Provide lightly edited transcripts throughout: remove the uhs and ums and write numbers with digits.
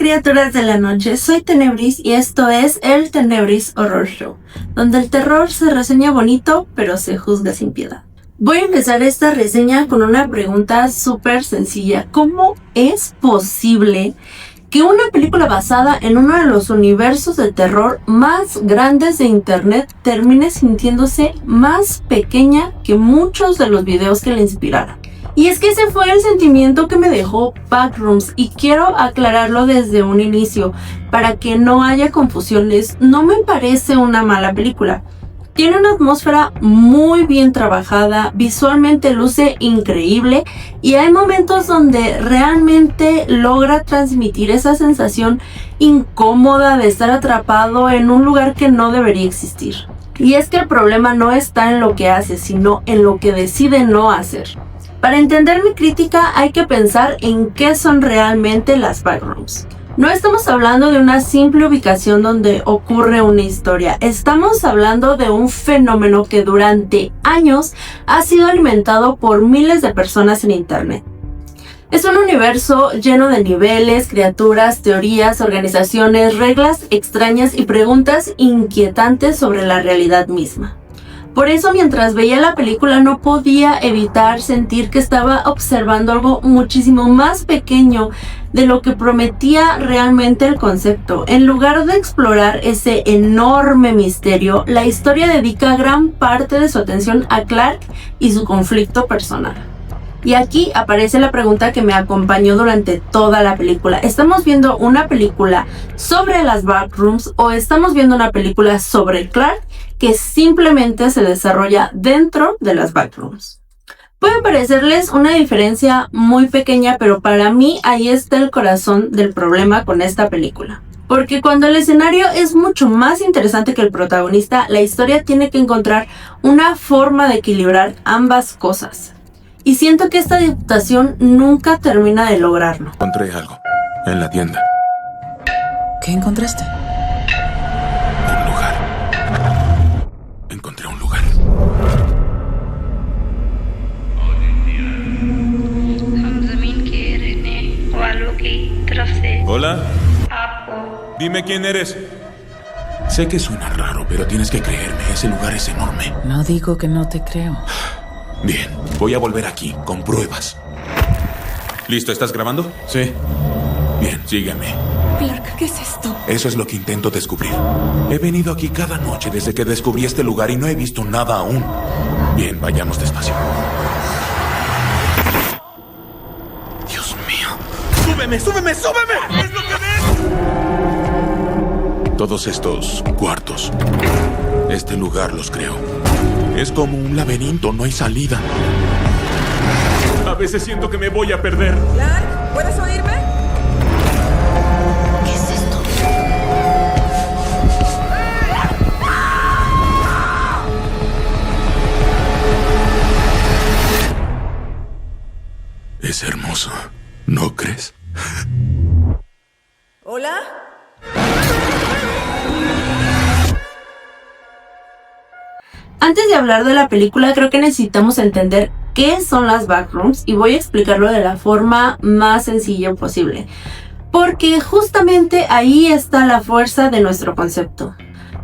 criaturas de la noche, soy Tenebris y esto es el Tenebris Horror Show, donde el terror se reseña bonito, pero se juzga sin piedad. Voy a empezar esta reseña con una pregunta súper sencilla. ¿Cómo es posible que una película basada en uno de los universos de terror más grandes de internet termine sintiéndose más pequeña que muchos de los videos que la inspiraron? Y es que ese fue el sentimiento que me dejó Backrooms, y quiero aclararlo desde un inicio para que no haya confusiones. No me parece una mala película. Tiene una atmósfera muy bien trabajada, visualmente luce increíble y hay momentos donde realmente logra transmitir esa sensación incómoda de estar atrapado en un lugar que no debería existir. Y es que el problema no está en lo que hace, sino en lo que decide no hacer. Para entender mi crítica hay que pensar en qué son realmente las backrooms. No estamos hablando de una simple ubicación donde ocurre una historia. Estamos hablando de un fenómeno que durante años ha sido alimentado por miles de personas en internet. Es un universo lleno de niveles, criaturas, teorías, organizaciones, reglas extrañas y preguntas inquietantes sobre la realidad misma. Por eso, mientras veía la película no podía evitar sentir que estaba observando algo muchísimo más pequeño de lo que prometía realmente el concepto. En lugar de explorar ese enorme misterio, la historia dedica gran parte de su atención a Clark y su conflicto personal. Y aquí aparece la pregunta que me acompañó durante toda la película. ¿Estamos viendo una película sobre las backrooms o estamos viendo una película sobre Clark que simplemente se desarrolla dentro de las backrooms? Puede parecerles una diferencia muy pequeña, pero para mí ahí está el corazón del problema con esta película. Porque cuando el escenario es mucho más interesante que el protagonista, la historia tiene que encontrar una forma de equilibrar ambas cosas. Y siento que esta adaptación nunca termina de lograrlo. Encontré algo en la tienda. ¿Qué encontraste? Un lugar. Encontré un lugar. Hola. Dime quién eres. Sé que suena raro, pero tienes que creerme. Ese lugar es enorme. No digo que no te creo. Bien, voy a volver aquí con pruebas. ¿Listo? ¿Estás grabando? Sí. Bien, sígueme. Clark, ¿qué es esto? Eso es lo que intento descubrir. He venido aquí cada noche desde que descubrí este lugar y no he visto nada aún. Bien, vayamos despacio. Dios mío. ¡Súbeme, súbeme, súbeme! ¡Es lo que ves! Todos estos cuartos, este lugar los creo. Es como un laberinto, no hay salida. A veces siento que me voy a perder. Clark, ¿puedes oírme? ¿Qué es esto? Es hermoso, ¿no crees? ¿Hola? Antes de hablar de la película, creo que necesitamos entender qué son las backrooms y voy a explicarlo de la forma más sencilla posible. Porque justamente ahí está la fuerza de nuestro concepto.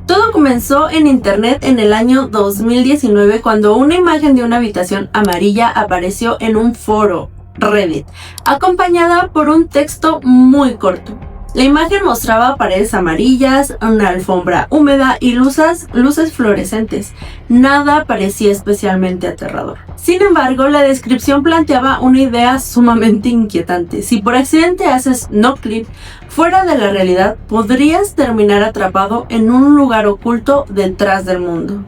Todo comenzó en internet en el año 2019 cuando una imagen de una habitación amarilla apareció en un foro Reddit, acompañada por un texto muy corto. La imagen mostraba paredes amarillas, una alfombra húmeda y luces fluorescentes. Nada parecía especialmente aterrador. Sin embargo, la descripción planteaba una idea sumamente inquietante. Si por accidente haces no clip fuera de la realidad, podrías terminar atrapado en un lugar oculto detrás del mundo.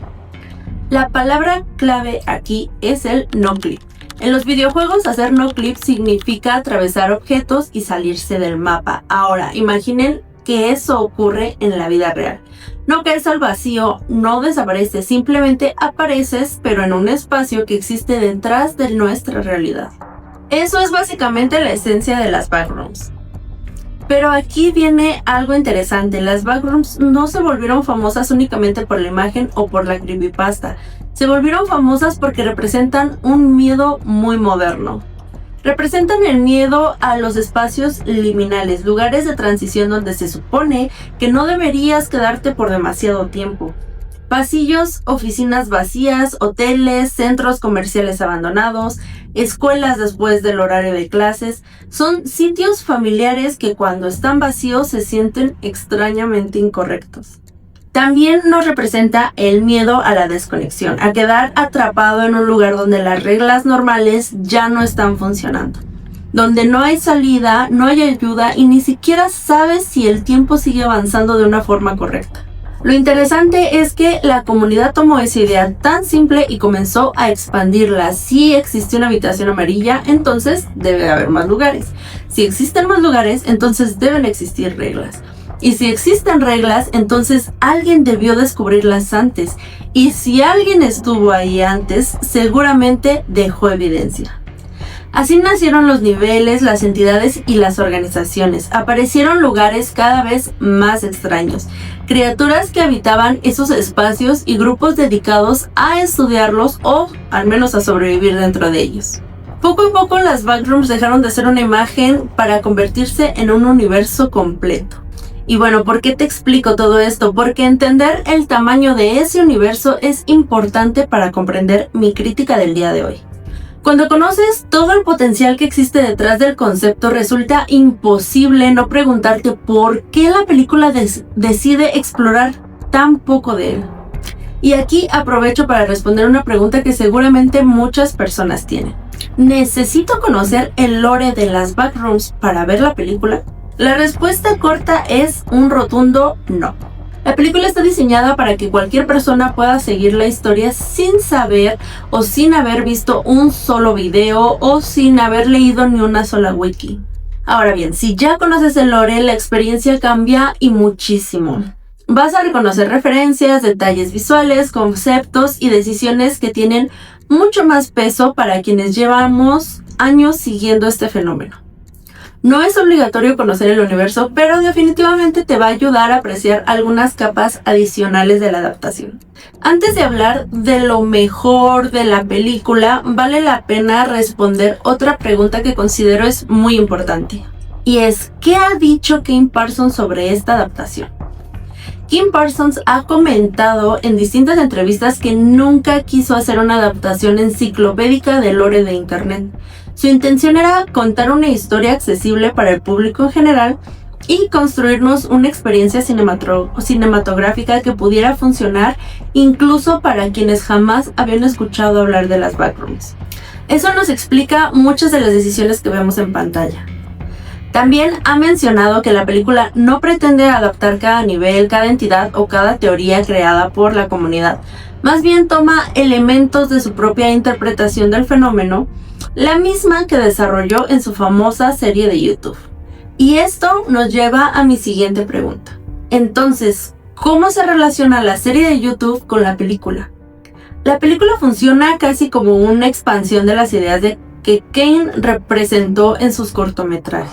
La palabra clave aquí es el no clip. En los videojuegos, hacer no clip significa atravesar objetos y salirse del mapa. Ahora, imaginen que eso ocurre en la vida real. No caes al vacío, no desapareces, simplemente apareces, pero en un espacio que existe detrás de nuestra realidad. Eso es básicamente la esencia de las backrooms. Pero aquí viene algo interesante. Las backrooms no se volvieron famosas únicamente por la imagen o por la creepypasta. Se volvieron famosas porque representan un miedo muy moderno. Representan el miedo a los espacios liminales, lugares de transición donde se supone que no deberías quedarte por demasiado tiempo. Pasillos, oficinas vacías, hoteles, centros comerciales abandonados, escuelas después del horario de clases, son sitios familiares que cuando están vacíos se sienten extrañamente incorrectos. También nos representa el miedo a la desconexión, a quedar atrapado en un lugar donde las reglas normales ya no están funcionando, donde no hay salida, no hay ayuda y ni siquiera sabes si el tiempo sigue avanzando de una forma correcta. Lo interesante es que la comunidad tomó esa idea tan simple y comenzó a expandirla. Si existe una habitación amarilla, entonces debe haber más lugares. Si existen más lugares, entonces deben existir reglas. Y si existen reglas, entonces alguien debió descubrirlas antes. Y si alguien estuvo ahí antes, seguramente dejó evidencia. Así nacieron los niveles, las entidades y las organizaciones. Aparecieron lugares cada vez más extraños, criaturas que habitaban esos espacios y grupos dedicados a estudiarlos o al menos a sobrevivir dentro de ellos. Poco a poco las backrooms dejaron de ser una imagen para convertirse en un universo completo. Y bueno, ¿por qué te explico todo esto? Porque entender el tamaño de ese universo es importante para comprender mi crítica del día de hoy. Cuando conoces todo el potencial que existe detrás del concepto, resulta imposible no preguntarte por qué la película decide explorar tan poco de él. Y aquí aprovecho para responder una pregunta que seguramente muchas personas tienen. ¿Necesito conocer el lore de las backrooms para ver la película? La respuesta corta es un rotundo no. La película está diseñada para que cualquier persona pueda seguir la historia sin saber o sin haber visto un solo video o sin haber leído ni una sola wiki. Ahora bien, si ya conoces el lore, la experiencia cambia y muchísimo. Vas a reconocer referencias, detalles visuales, conceptos y decisiones que tienen mucho más peso para quienes llevamos años siguiendo este fenómeno. No es obligatorio conocer el universo, pero definitivamente te va a ayudar a apreciar algunas capas adicionales de la adaptación. Antes de hablar de lo mejor de la película, vale la pena responder otra pregunta que considero es muy importante. Y es, ¿qué ha dicho Kim Parsons sobre esta adaptación? Kim Parsons ha comentado en distintas entrevistas que nunca quiso hacer una adaptación enciclopédica del lore de Internet. Su intención era contar una historia accesible para el público en general y construirnos una experiencia cinematográfica que pudiera funcionar incluso para quienes jamás habían escuchado hablar de las backrooms. Eso nos explica muchas de las decisiones que vemos en pantalla. También ha mencionado que la película no pretende adaptar cada nivel, cada entidad o cada teoría creada por la comunidad. Más bien toma elementos de su propia interpretación del fenómeno, la misma que desarrolló en su famosa serie de YouTube. Y esto nos lleva a mi siguiente pregunta. Entonces, ¿cómo se relaciona la serie de YouTube con la película? La película funciona casi como una expansión de las ideas que Kane representó en sus cortometrajes.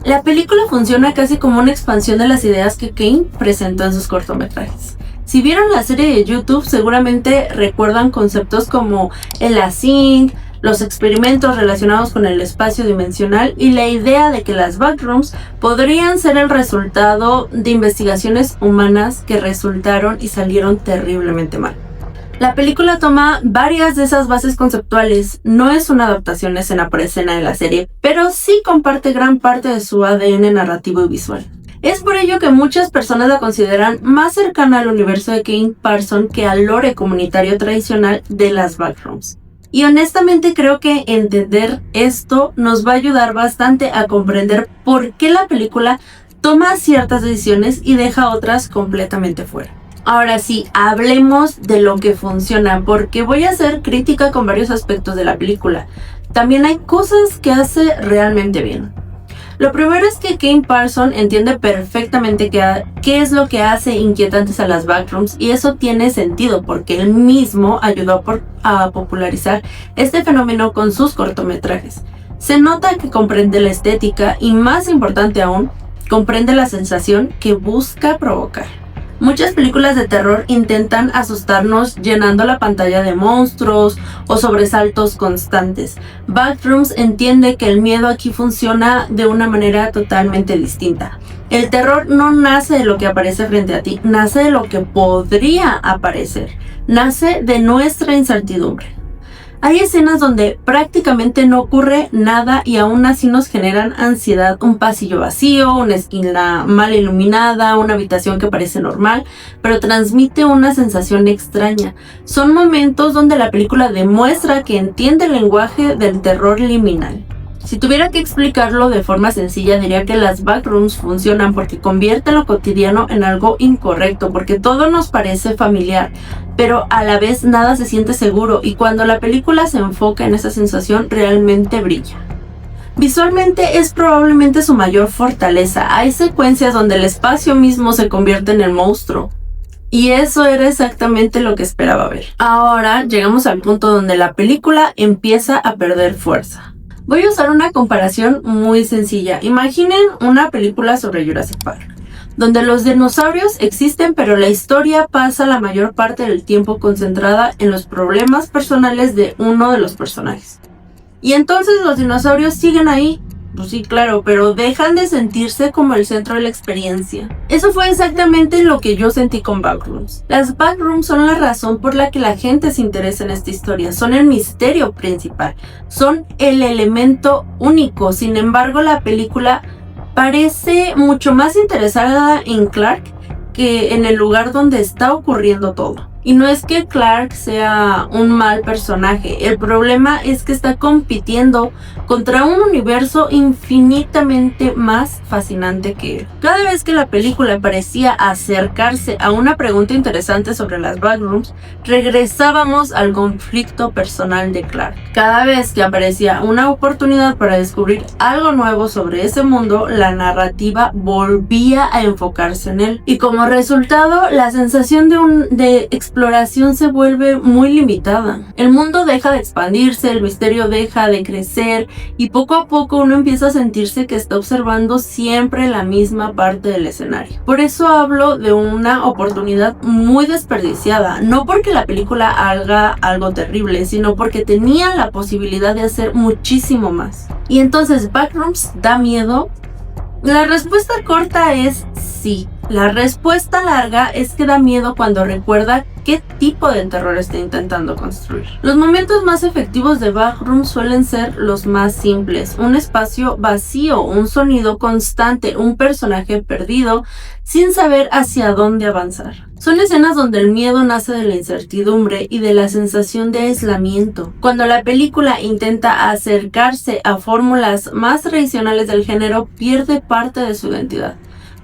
La película funciona casi como una expansión de las ideas que Kane presentó en sus cortometrajes. Si vieron la serie de YouTube, seguramente recuerdan conceptos como el async, los experimentos relacionados con el espacio dimensional y la idea de que las backrooms podrían ser el resultado de investigaciones humanas que resultaron y salieron terriblemente mal. La película toma varias de esas bases conceptuales, no es una adaptación escena por escena de la serie, pero sí comparte gran parte de su ADN narrativo y visual. Es por ello que muchas personas la consideran más cercana al universo de Kim Parsons que al lore comunitario tradicional de las backrooms. Y honestamente creo que entender esto nos va a ayudar bastante a comprender por qué la película toma ciertas decisiones y deja otras completamente fuera. Ahora sí, hablemos de lo que funciona, porque voy a hacer crítica con varios aspectos de la película. También hay cosas que hace realmente bien. Lo primero es que Kim Parsons entiende perfectamente qué es lo que hace inquietantes a las backrooms, y eso tiene sentido porque él mismo ayudó a popularizar este fenómeno con sus cortometrajes. Se nota que comprende la estética y, más importante aún, comprende la sensación que busca provocar. Muchas películas de terror intentan asustarnos llenando la pantalla de monstruos o sobresaltos constantes. Backrooms entiende que el miedo aquí funciona de una manera totalmente distinta. El terror no nace de lo que aparece frente a ti, nace de lo que podría aparecer, nace de nuestra incertidumbre. Hay escenas donde prácticamente no ocurre nada y aún así nos generan ansiedad. Un pasillo vacío, una esquina mal iluminada, una habitación que parece normal, pero transmite una sensación extraña. Son momentos donde la película demuestra que entiende el lenguaje del terror liminal. Si tuviera que explicarlo de forma sencilla, diría que las backrooms funcionan porque convierten lo cotidiano en algo incorrecto, porque todo nos parece familiar, pero a la vez nada se siente seguro, y cuando la película se enfoca en esa sensación realmente brilla. Visualmente es probablemente su mayor fortaleza. Hay secuencias donde el espacio mismo se convierte en el monstruo. Y eso era exactamente lo que esperaba ver. Ahora llegamos al punto donde la película empieza a perder fuerza. Voy a usar una comparación muy sencilla. Imaginen una película sobre Jurassic Park, donde los dinosaurios existen, pero la historia pasa la mayor parte del tiempo concentrada en los problemas personales de uno de los personajes. Y entonces los dinosaurios siguen ahí. Pues sí, claro, pero dejan de sentirse como el centro de la experiencia. Eso fue exactamente lo que yo sentí con Backrooms. Las Backrooms son la razón por la que la gente se interesa en esta historia. Son el misterio principal. Son el elemento único. Sin embargo, la película parece mucho más interesada en Clark que en el lugar donde está ocurriendo todo. Y no es que Clark sea un mal personaje, el problema es que está compitiendo contra un universo infinitamente más fascinante que él. Cada vez que la película parecía acercarse a una pregunta interesante sobre las Backrooms, regresábamos al conflicto personal de Clark. Cada vez que aparecía una oportunidad para descubrir algo nuevo sobre ese mundo, la narrativa volvía a enfocarse en él. Y como resultado, la sensación de exploración se vuelve muy limitada. El mundo deja de expandirse, el misterio deja de crecer y poco a poco uno empieza a sentirse que está observando siempre la misma parte del escenario. Por eso hablo de una oportunidad muy desperdiciada, no porque la película haga algo terrible, sino porque tenía la posibilidad de hacer muchísimo más. Y entonces, ¿Backrooms da miedo? La respuesta corta es sí. La respuesta larga es que da miedo cuando recuerda qué tipo de terror está intentando construir. Los momentos más efectivos de Backrooms suelen ser los más simples. Un espacio vacío, un sonido constante, un personaje perdido sin saber hacia dónde avanzar. Son escenas donde el miedo nace de la incertidumbre y de la sensación de aislamiento. Cuando la película intenta acercarse a fórmulas más tradicionales del género, pierde parte de su identidad.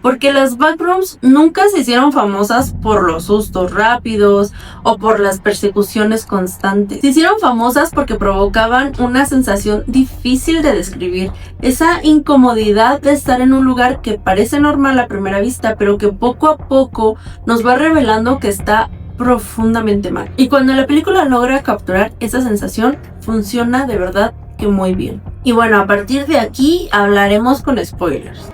Porque las Backrooms nunca se hicieron famosas por los sustos rápidos o por las persecuciones constantes. Se hicieron famosas porque provocaban una sensación difícil de describir. Esa incomodidad de estar en un lugar que parece normal a primera vista, pero que poco a poco nos va revelando que está profundamente mal. Y cuando la película logra capturar esa sensación, funciona de verdad que muy bien. Y bueno, a partir de aquí hablaremos con spoilers.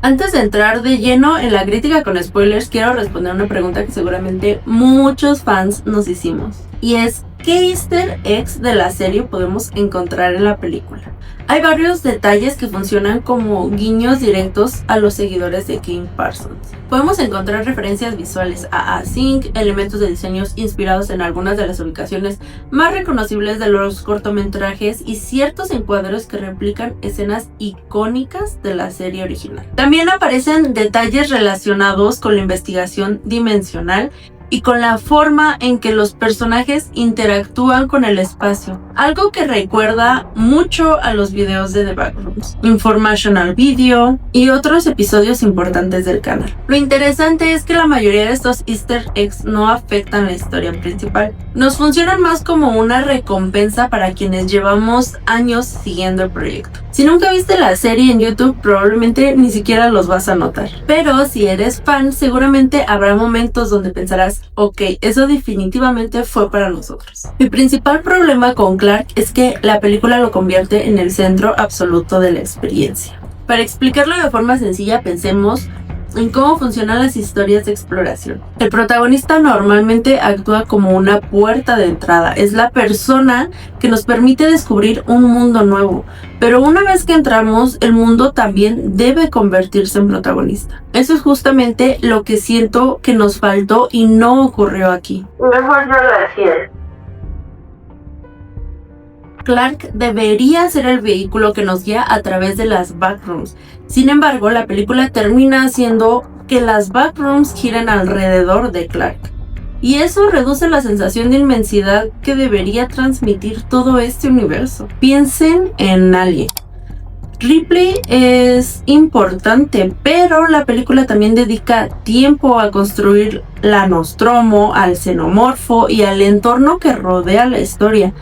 Antes de entrar de lleno en la crítica con spoilers, quiero responder una pregunta que seguramente muchos fans nos hicimos. Y es, ¿qué easter eggs de la serie podemos encontrar en la película? Hay varios detalles que funcionan como guiños directos a los seguidores de Kim Parsons. Podemos encontrar referencias visuales a Async, elementos de diseños inspirados en algunas de las ubicaciones más reconocibles de los cortometrajes y ciertos encuadros que replican escenas icónicas de la serie original. También aparecen detalles relacionados con la investigación dimensional y con la forma en que los personajes interactúan con el espacio, algo que recuerda mucho a los videos de The Backrooms, Informational Video y otros episodios importantes del canal. Lo interesante es que la mayoría de estos easter eggs no afectan la historia principal, nos funcionan más como una recompensa para quienes llevamos años siguiendo el proyecto. Si nunca viste la serie en YouTube, probablemente ni siquiera los vas a notar. Pero si eres fan, seguramente habrá momentos donde pensarás, ok, eso definitivamente fue para nosotros. Mi principal problema con Clark es que la película lo convierte en el centro absoluto de la experiencia. Para explicarlo de forma sencilla, pensemos en cómo funcionan las historias de exploración. El protagonista normalmente actúa como una puerta de entrada, es la persona que nos permite descubrir un mundo nuevo, pero una vez que entramos, el mundo también debe convertirse en protagonista. Eso es justamente lo que siento que nos faltó y no ocurrió aquí. Mejor yo lo hacía. Clark debería ser el vehículo que nos guía a través de las backrooms. Sin embargo, la película termina haciendo que las backrooms giren alrededor de Clark. Y eso reduce la sensación de inmensidad que debería transmitir todo este universo. Piensen en Alien. Ripley es importante, pero la película también dedica tiempo a construir la Nostromo, al xenomorfo y al entorno que rodea la historia.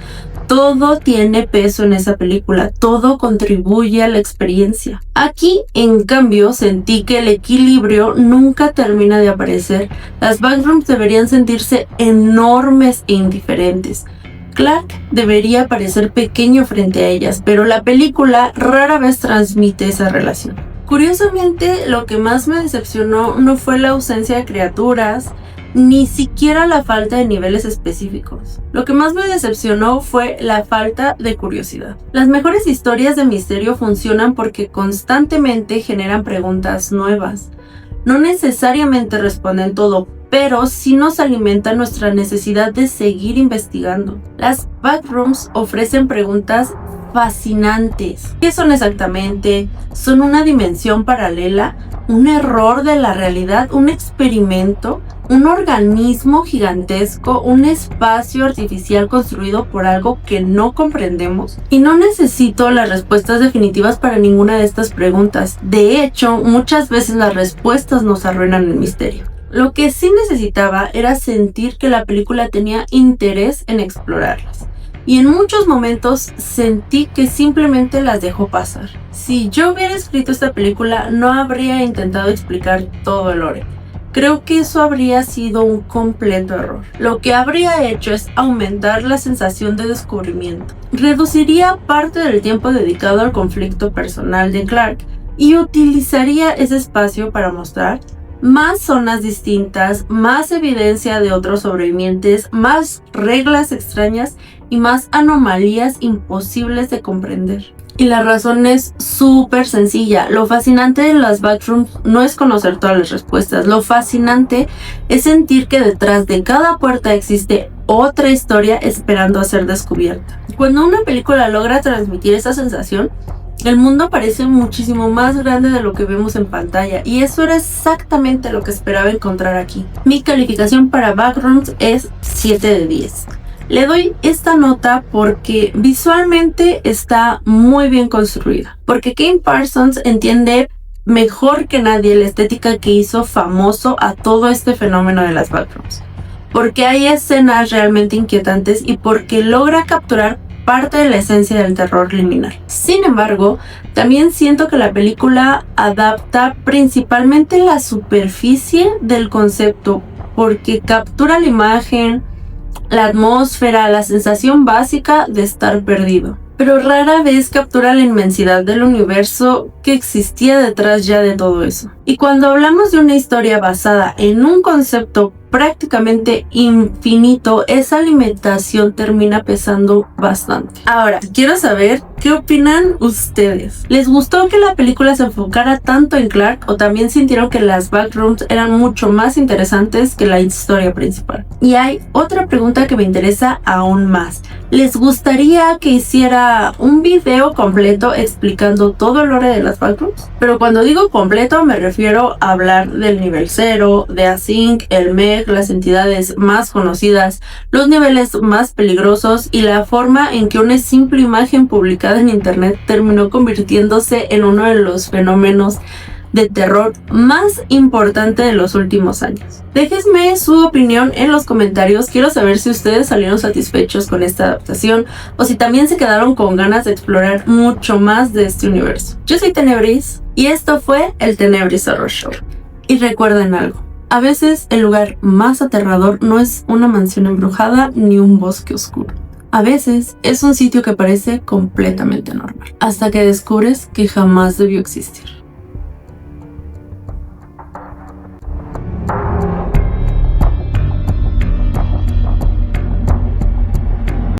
Todo tiene peso en esa película, todo contribuye a la experiencia. Aquí, en cambio, sentí que el equilibrio nunca termina de aparecer. Las backrooms deberían sentirse enormes e indiferentes. Clark debería parecer pequeño frente a ellas, pero la película rara vez transmite esa relación. Curiosamente, lo que más me decepcionó no fue la ausencia de criaturas, ni siquiera la falta de niveles específicos. Lo que más me decepcionó fue la falta de curiosidad. Las mejores historias de misterio funcionan porque constantemente generan preguntas nuevas. No necesariamente responden todo, pero sí nos alimentan nuestra necesidad de seguir investigando. Las backrooms ofrecen preguntas fascinantes. ¿Qué son exactamente? ¿Son una dimensión paralela? ¿Un error de la realidad? ¿Un experimento? ¿Un organismo gigantesco? ¿Un espacio artificial construido por algo que no comprendemos? Y no necesito las respuestas definitivas para ninguna de estas preguntas. De hecho, muchas veces las respuestas nos arruinan el misterio. Lo que sí necesitaba era sentir que la película tenía interés en explorarlas. Y en muchos momentos sentí que simplemente las dejó pasar. Si yo hubiera escrito esta película, no habría intentado explicar todo el lore. Creo que eso habría sido un completo error. Lo que habría hecho es aumentar la sensación de descubrimiento. Reduciría parte del tiempo dedicado al conflicto personal de Clark y utilizaría ese espacio para mostrar más zonas distintas, más evidencia de otros sobrevivientes, más reglas extrañas y más anomalías imposibles de comprender. Y la razón es súper sencilla. Lo fascinante de las backrooms no es conocer todas las respuestas. Lo fascinante es sentir que detrás de cada puerta existe otra historia esperando a ser descubierta. Cuando una película logra transmitir esa sensación, el mundo parece muchísimo más grande de lo que vemos en pantalla, y eso era exactamente lo que esperaba encontrar aquí. Mi calificación para Backrooms es 7 de 10. Le doy esta nota porque visualmente está muy bien construida, porque Kane Parsons entiende mejor que nadie la estética que hizo famoso a todo este fenómeno de las Backrooms, porque hay escenas realmente inquietantes y porque logra capturar parte de la esencia del terror liminal. Sin embargo, también siento que la película adapta principalmente la superficie del concepto, porque captura la imagen, la atmósfera, la sensación básica de estar perdido, pero rara vez captura la inmensidad del universo que existía detrás ya de todo eso. Y cuando hablamos de una historia basada en un concepto prácticamente infinito, esa limitación termina pesando bastante. Ahora, quiero saber qué opinan ustedes. ¿Les gustó que la película se enfocara tanto en Clark o también sintieron que las backrooms eran mucho más interesantes que la historia principal? Y hay otra pregunta que me interesa aún más. ¿Les gustaría que hiciera un video completo explicando todo el lore de las backrooms? Pero cuando digo completo me refiero a hablar del nivel 0, de Async, el Meg, las entidades más conocidas, los niveles más peligrosos y la forma en que una simple imagen publicada en internet terminó convirtiéndose en uno de los fenómenos de terror más importante de los últimos años. Déjenme su opinión en los comentarios. Quiero saber si ustedes salieron satisfechos con esta adaptación o si también se quedaron con ganas de explorar mucho más de este universo. Yo soy Tenebris y esto fue el Tenebris Horror Show. Y recuerden algo, a veces el lugar más aterrador no es una mansión embrujada ni un bosque oscuro. A veces es un sitio que parece completamente normal, hasta que descubres que jamás debió existir.